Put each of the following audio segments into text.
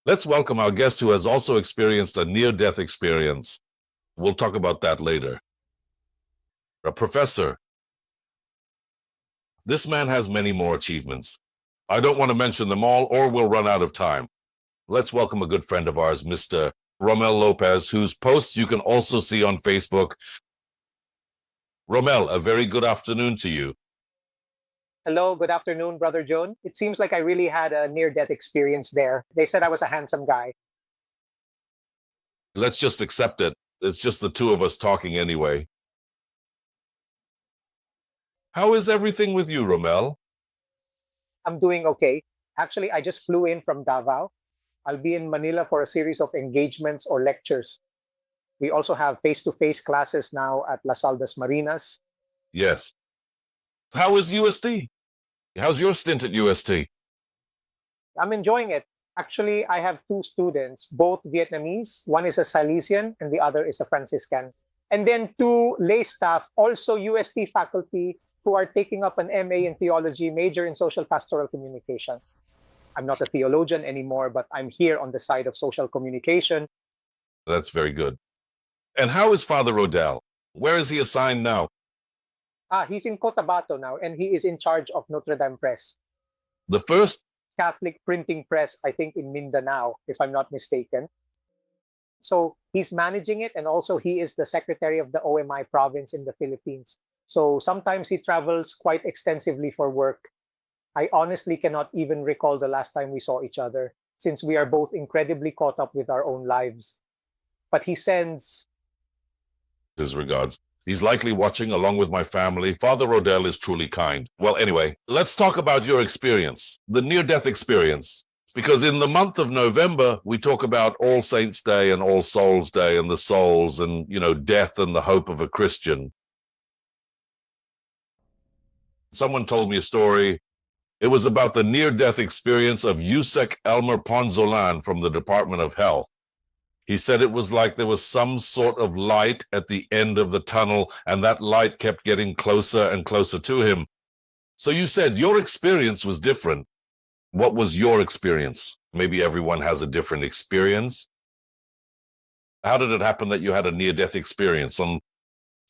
Let's welcome our guest who has also experienced a near-death experience. We'll talk about that later. A professor. This man has many more achievements. I don't want to mention them all or we'll run out of time. Let's welcome a good friend of ours, Mr. Romel Lopez, whose posts you can also see on Facebook. Romel, a very good afternoon to you. Hello, good afternoon, Brother Joan. It seems like I really had a near-death experience there. They said I was a handsome guy. Let's just accept it. It's just the two of us talking anyway. How is everything with you, Romel? I'm doing okay. Actually, I just flew in from Davao. I'll be in Manila for a series of engagements or lectures. We also have face-to-face classes now at Las Aldas Marinas. Yes. How is UST? How's your stint at UST? I'm enjoying it. Actually, I have two students, both Vietnamese. One is a Salesian and the other is a Franciscan. And then two lay staff, also UST faculty, who are taking up an MA in theology, major in social pastoral communication. I'm not a theologian anymore, but I'm here on the side of social communication. That's very good. And how is Father Rodell? Where is he assigned now? He's in Cotabato now, and he is in charge of Notre Dame Press, The first? Catholic printing press, I think, in Mindanao, if I'm not mistaken. So he's managing it, and also he is the secretary of the OMI province in the Philippines. So sometimes he travels quite extensively for work. I honestly cannot even recall the last time we saw each other, since we are both incredibly caught up with our own lives. But he sends His regards. He's likely watching along with my family. Father Rodell is truly kind. Well, anyway, let's talk about your experience, the near-death experience. Because in the month of November, we talk about All Saints' Day and All Souls' Day and the souls and, death and the hope of a Christian. Someone told me a story. It was about the near-death experience of Yusek Elmer Ponzolan from the Department of Health. He said it was like there was some sort of light at the end of the tunnel, and that light kept getting closer and closer to him. So you said your experience was different. What was your experience? Maybe everyone has a different experience. How did it happen that you had a near-death experience?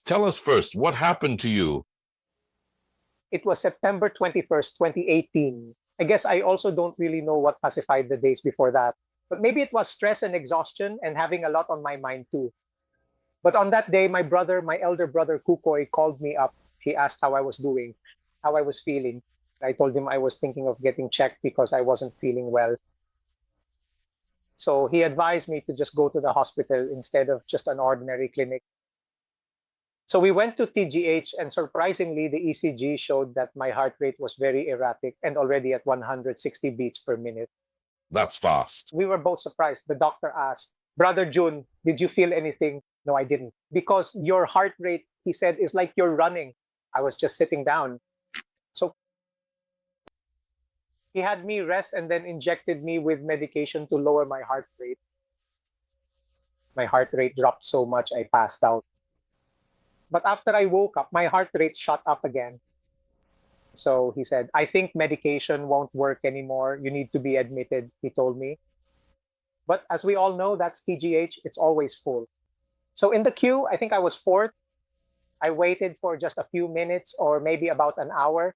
Tell us first, what happened to you? It was September 21st, 2018. I guess I also don't really know what pacified the days before that. But maybe it was stress and exhaustion and having a lot on my mind too. But on that day, my elder brother Kukoy, called me up. He asked how I was doing, how I was feeling. I told him I was thinking of getting checked because I wasn't feeling well. So he advised me to just go to the hospital instead of just an ordinary clinic. So we went to TGH, and surprisingly, the ECG showed that my heart rate was very erratic and already at 160 beats per minute. That's fast. We were both surprised. The doctor asked, Brother June, did you feel anything? No, I didn't. Because your heart rate, he said, is like you're running. I was just sitting down. So he had me rest and then injected me with medication to lower my heart rate. My heart rate dropped so much, I passed out. But after I woke up, my heart rate shot up again. So he said, I think medication won't work anymore. You need to be admitted, he told me. But as we all know, that's TGH. It's always full. So in the queue, I think I was fourth. I waited for just a few minutes or maybe about an hour.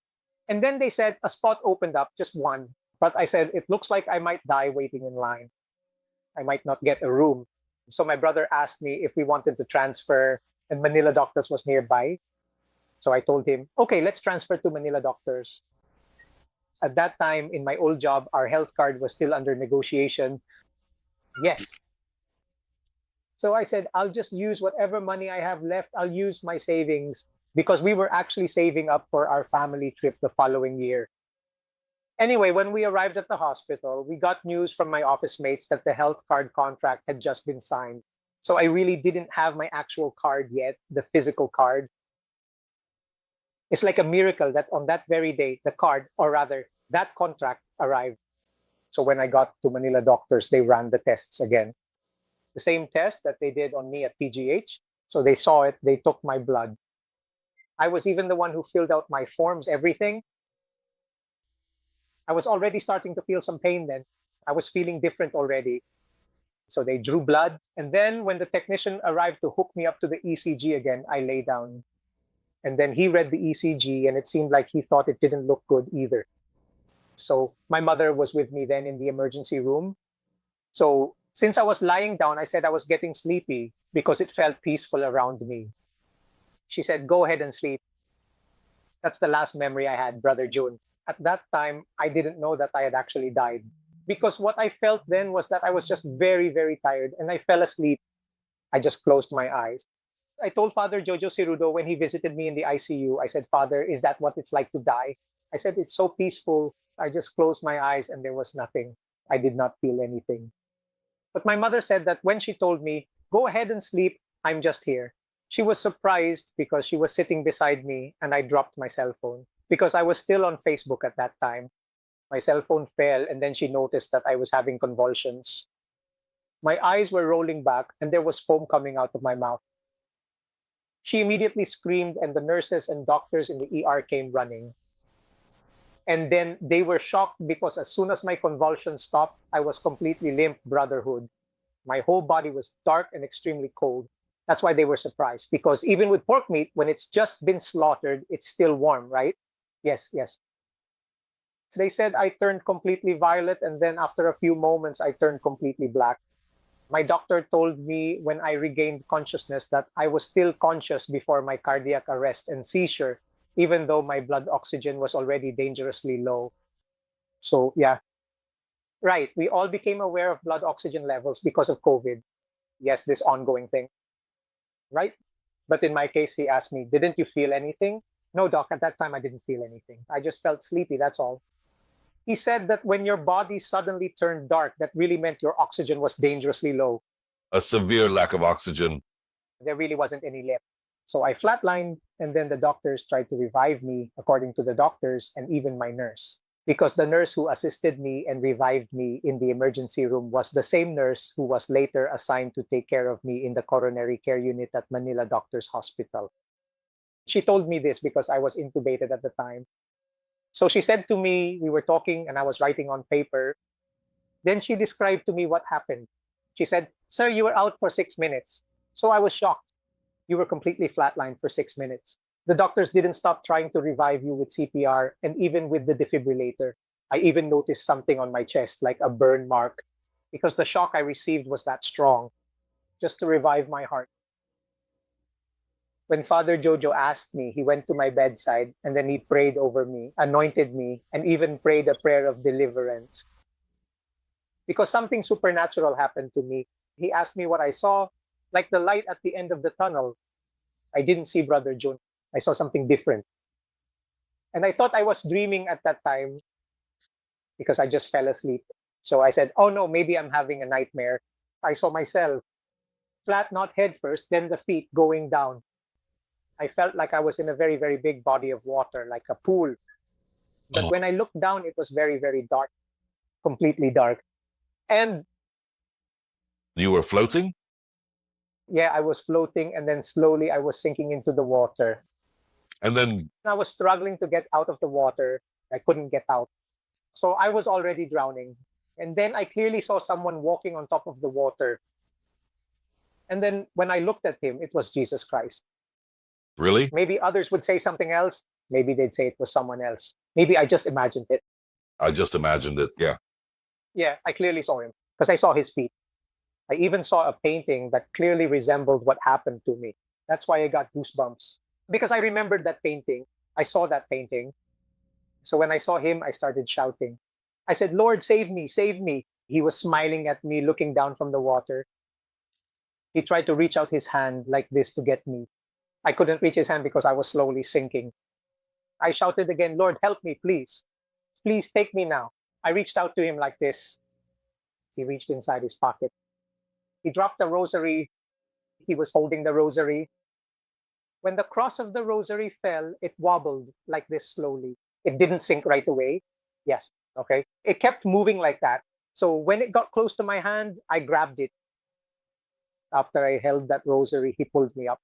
And then they said a spot opened up, just one. But I said, it looks like I might die waiting in line. I might not get a room. So my brother asked me if we wanted to transfer, and Manila Doctors was nearby. So I told him, okay, let's transfer to Manila Doctors. At that time, in my old job, our health card was still under negotiation. Yes. So I said, I'll just use whatever money I have left. I'll use my savings, because we were actually saving up for our family trip the following year. Anyway, when we arrived at the hospital, we got news from my office mates that the health card contract had just been signed. So I really didn't have my actual card yet, the physical card. It's like a miracle that on that very day, the card, or rather, that contract arrived. So when I got to Manila Doctors, they ran the tests again. The same test that they did on me at PGH. So they saw it, they took my blood. I was even the one who filled out my forms, everything. I was already starting to feel some pain then. I was feeling different already. So they drew blood. And then when the technician arrived to hook me up to the ECG again, I lay down. And then he read the ECG and it seemed like he thought it didn't look good either. So my mother was with me then in the emergency room. So since I was lying down, I said I was getting sleepy because it felt peaceful around me. She said, go ahead and sleep. That's the last memory I had, Brother June. At that time, I didn't know that I had actually died because what I felt then was that I was just very, very tired and I fell asleep. I just closed my eyes. I told Father Jojo Cirudo when he visited me in the ICU, I said, Father, is that what it's like to die? I said, it's so peaceful. I just closed my eyes and there was nothing. I did not feel anything. But my mother said that when she told me, go ahead and sleep, I'm just here. She was surprised because she was sitting beside me and I dropped my cell phone because I was still on Facebook at that time. My cell phone fell and then she noticed that I was having convulsions. My eyes were rolling back and there was foam coming out of my mouth. She immediately screamed and the nurses and doctors in the ER came running. And then they were shocked because as soon as my convulsions stopped, I was completely limp brotherhood. My whole body was dark and extremely cold. That's why they were surprised because even with pork meat, when it's just been slaughtered, it's still warm, right? Yes, yes. They said I turned completely violet and then after a few moments, I turned completely black. My doctor told me when I regained consciousness that I was still conscious before my cardiac arrest and seizure, even though my blood oxygen was already dangerously low. So, yeah, right. We all became aware of blood oxygen levels because of COVID. Yes, this ongoing thing, right? But in my case, he asked me, didn't you feel anything? No, doc, at that time, I didn't feel anything. I just felt sleepy, that's all. He said that when your body suddenly turned dark, that really meant your oxygen was dangerously low. A severe lack of oxygen. There really wasn't any left. So I flatlined, and then the doctors tried to revive me, according to the doctors and even my nurse. Because the nurse who assisted me and revived me in the emergency room was the same nurse who was later assigned to take care of me in the coronary care unit at Manila Doctors Hospital. She told me this because I was intubated at the time. So she said to me, we were talking and I was writing on paper. Then she described to me what happened. She said, Sir, you were out for 6 minutes. So I was shocked. You were completely flatlined for 6 minutes. The doctors didn't stop trying to revive you with CPR and even with the defibrillator. I even noticed something on my chest, like a burn mark, because the shock I received was that strong, just to revive my heart. When Father Jojo asked me, he went to my bedside and then he prayed over me, anointed me, and even prayed a prayer of deliverance. Because something supernatural happened to me. He asked me what I saw, like the light at the end of the tunnel. I didn't see Brother June. I saw something different. And I thought I was dreaming at that time because I just fell asleep. So I said, oh no, maybe I'm having a nightmare. I saw myself flat, not head first, then the feet going down. I felt like I was in a very, very big body of water, like a pool. But when I looked down, it was very, very dark, completely dark. And You were floating? yeah, I was floating and then slowly I was sinking into the water. And then I was struggling to get out of the water. I couldn't get out. So I was already drowning. And then I clearly saw someone walking on top of the water. And then when I looked at him, it was Jesus Christ. really? Maybe others would say something else. Maybe they'd say it was someone else. Maybe I just imagined it. I just imagined it. Yeah. Yeah, I clearly saw him because I saw his feet. I even saw a painting that clearly resembled what happened to me. That's why I got goosebumps because I remembered that painting. I saw that painting. So when I saw him, I started shouting. I said, Lord, save me, save me. He was smiling at me, looking down from the water. He tried to reach out his hand like this to get me. I couldn't reach his hand because I was slowly sinking. I shouted again, Lord, help me, please. Please take me now. I reached out to him like this. He reached inside his pocket. He dropped the rosary. He was holding the rosary. When the cross of the rosary fell, it wobbled like this slowly. It didn't sink right away. Yes, okay. It kept moving like that. So when it got close to my hand, I grabbed it. After I held that rosary, he pulled me up.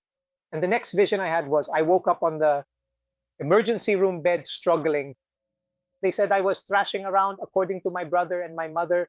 And the next vision I had was I woke up on the emergency room bed struggling. They said I was thrashing around according to my brother and my mother.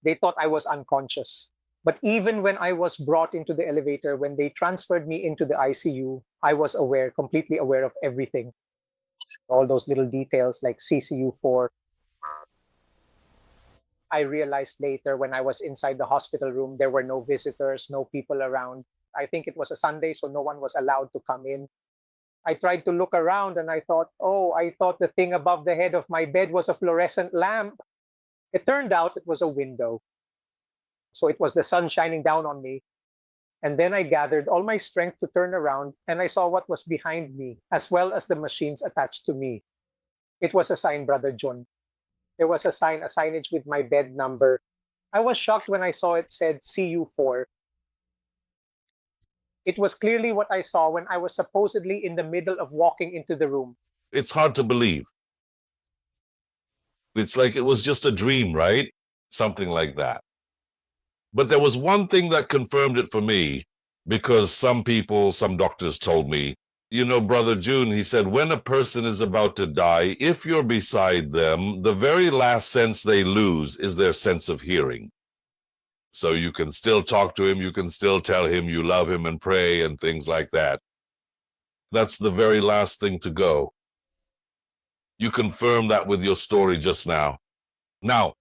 They thought I was unconscious. But even when I was brought into the elevator, when they transferred me into the ICU, I was aware, completely aware of everything. All those little details like CCU4. I realized later when I was inside the hospital room, there were no visitors, no people around. I think it was a Sunday, so no one was allowed to come in. I tried to look around and I thought, oh, I thought the thing above the head of my bed was a fluorescent lamp. It turned out it was a window. So it was the sun shining down on me. And then I gathered all my strength to turn around and I saw what was behind me, as well as the machines attached to me. It was a sign, Brother John. There was a sign, a signage with my bed number. I was shocked when I saw it said CU4. It was clearly what I saw when I was supposedly in the middle of walking into the room. It's hard to believe. It's like it was just a dream, right? Something like that. But there was one thing that confirmed it for me, because some people, some doctors told me, you know, Brother June, he said, when a person is about to die, if you're beside them, the very last sense they lose is their sense of hearing. So you can still talk to him, you can still tell him you love him and pray and things like that. That's the very last thing to go. You confirmed that with your story just now. Now,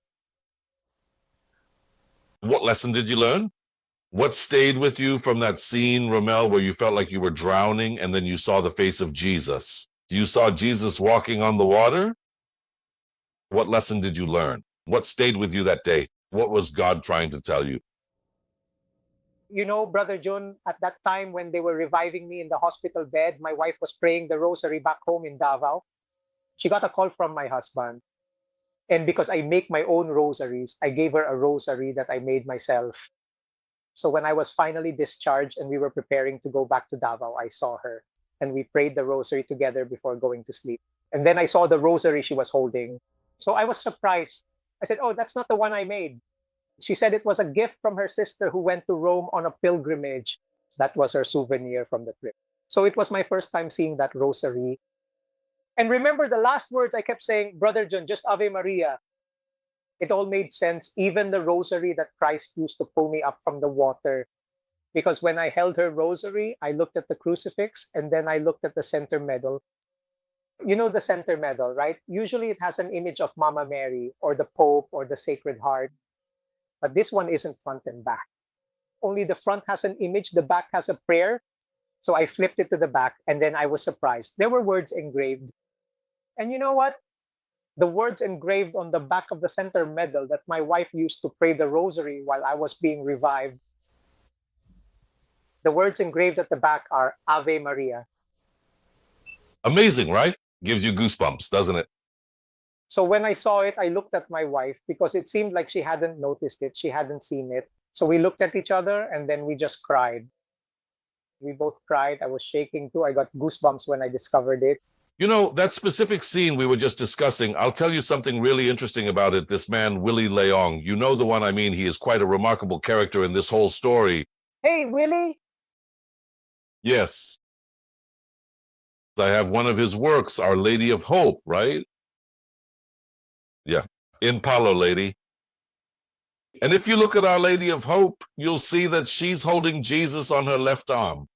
what lesson did you learn? What stayed with you from that scene, Ramel, where you felt like you were drowning and then you saw the face of Jesus? You saw Jesus walking on the water? What lesson did you learn? What stayed with you that day? What was God trying to tell you? You know, Brother John, at that time when they were reviving me in the hospital bed, my wife was praying the rosary back home in Davao. She got a call from my husband. And because I make my own rosaries, I gave her a rosary that I made myself. So when I was finally discharged and we were preparing to go back to Davao, I saw her and we prayed the rosary together before going to sleep. And then I saw the rosary she was holding. So I was surprised. I said, oh, that's not the one I made. She said it was a gift from her sister who went to Rome on a pilgrimage. That was her souvenir from the trip. So it was my first time seeing that rosary. And remember the last words I kept saying, Brother John, just Ave Maria. It all made sense, even the rosary that Christ used to pull me up from the water. Because when I held her rosary, I looked at the crucifix and then I looked at the center medal. You know the center medal, right? Usually it has an image of Mama Mary or the Pope or the Sacred Heart. But this one isn't front and back. Only the front has an image, the back has a prayer. So I flipped it to the back and then I was surprised. There were words engraved. And you know what? The words engraved on the back of the center medal that my wife used to pray the rosary while I was being revived. The words engraved at the back are Ave Maria. Amazing, right? Gives you goosebumps, doesn't it? So when I saw it, I looked at my wife because it seemed like she hadn't noticed it. She hadn't seen it. So we looked at each other and then we just cried. We both cried. I was shaking too. I got goosebumps when I discovered it. You know, that specific scene we were just discussing, I'll tell you something really interesting about it. This man, Willie Leong, you know the one I mean. He is quite a remarkable character in this whole story. Hey, Willie. Yes. I have one of his works, Our Lady of Hope, right? Yeah, in Palo Lady. And if you look at Our Lady of Hope, you'll see that she's holding Jesus on her left arm.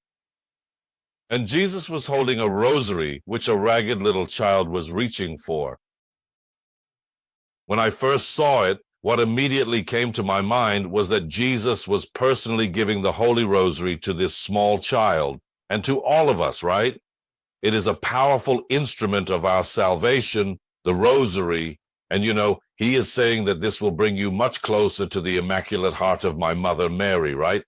And Jesus was holding a rosary, which a ragged little child was reaching for. When I first saw it, what immediately came to my mind was that Jesus was personally giving the Holy Rosary to this small child and to all of us, right? It is a powerful instrument of our salvation, the Rosary. And you know, he is saying that this will bring you much closer to the Immaculate Heart of my mother, Mary, right?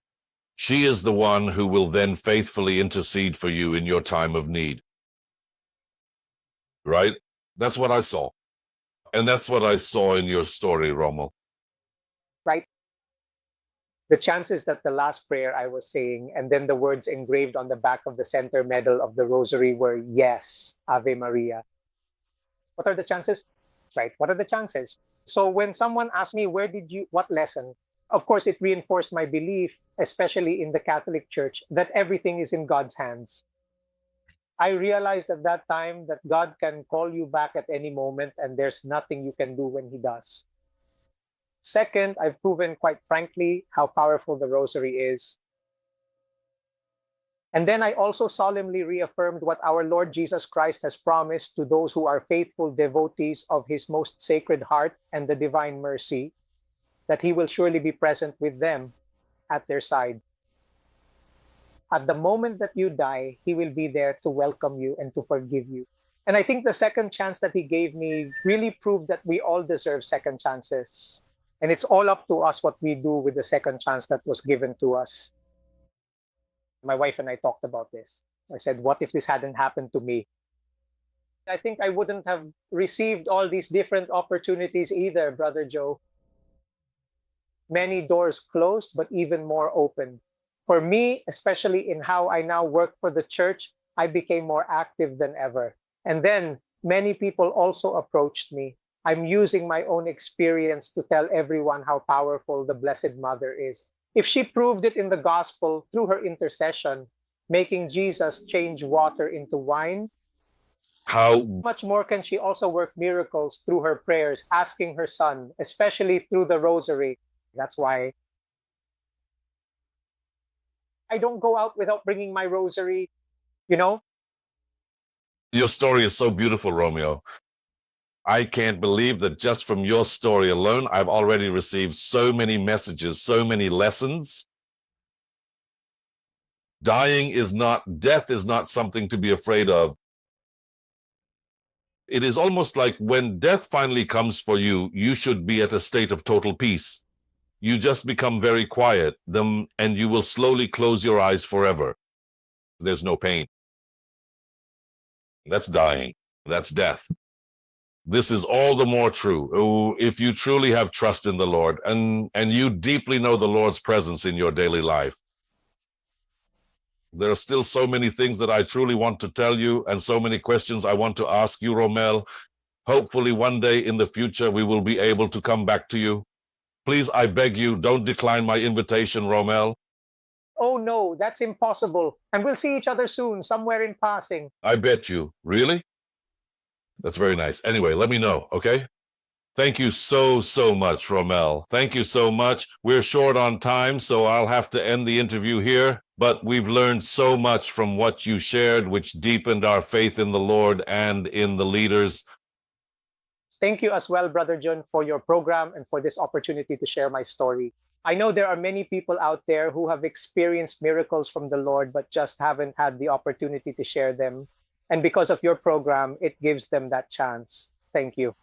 She is the one who will then faithfully intercede for you in your time of need. Right? That's what I saw. And that's what I saw in your story, Rommel. Right? The chances that the last prayer I was saying and then the words engraved on the back of the center medal of the rosary were yes, Ave Maria. What are the chances? Right? What are the chances? So when someone asked me, what lesson? Of course, it reinforced my belief, especially in the Catholic Church, that everything is in God's hands. I realized at that time that God can call you back at any moment and there's nothing you can do when he does. Second, I've proven quite frankly how powerful the rosary is. And then I also solemnly reaffirmed what our Lord Jesus Christ has promised to those who are faithful devotees of his most sacred heart and the divine mercy, that he will surely be present with them at their side. At the moment that you die, he will be there to welcome you and to forgive you. And I think the second chance that he gave me really proved that we all deserve second chances. And it's all up to us what we do with the second chance that was given to us. My wife and I talked about this. I said, what if this hadn't happened to me? I think I wouldn't have received all these different opportunities either, Brother Joe. Many doors closed, but even more open. For me, especially in how I now work for the church, I became more active than ever. And then many people also approached me. I'm using my own experience to tell everyone how powerful the Blessed Mother is. If she proved it in the gospel through her intercession, making Jesus change water into wine, How much more can she also work miracles through her prayers, asking her Son, especially through the rosary. That's why I don't go out without bringing my rosary, you know? your story is so beautiful, Romeo. I can't believe that just from your story alone, I've already received so many messages, so many lessons. Death is not something to be afraid of. It is almost like when death finally comes for you, you should be at a state of total peace. You just become very quiet, and you will slowly close your eyes forever. There's no pain. That's dying. That's death. This is all the more true if you truly have trust in the Lord and you deeply know the Lord's presence in your daily life. There are still so many things that I truly want to tell you and so many questions I want to ask you, Romel. Hopefully one day in the future we will be able to come back to you. Please, I beg you, don't decline my invitation, Romel. Oh no, that's impossible. And we'll see each other soon, somewhere in passing. I bet you. Really? That's very nice. Anyway, let me know, okay? Thank you so much, Romel. Thank you so much. We're short on time, so I'll have to end the interview here. But we've learned so much from what you shared, which deepened our faith in the Lord and in the leaders. Thank you as well, Brother John, for your program and for this opportunity to share my story. I know there are many people out there who have experienced miracles from the Lord, but just haven't had the opportunity to share them. And because of your program, it gives them that chance. Thank you.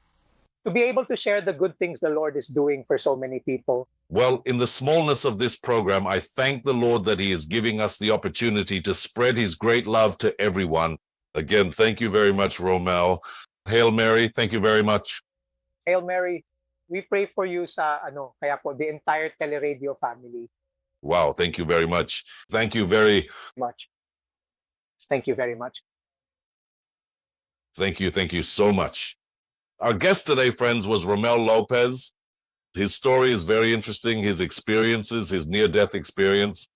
To be able to share the good things the Lord is doing for so many people. Well, in the smallness of this program, I thank the Lord that he is giving us the opportunity to spread his great love to everyone. Again, thank you very much, Romel. Hail Mary, thank you very much. Hail Mary, we pray for you kaya po, the entire Teleradio family. Wow, thank you very much. Thank you very much. Thank you very much. Thank you so much. Our guest today, friends, was Romel Lopez. His story is very interesting, his experiences, his near-death experience.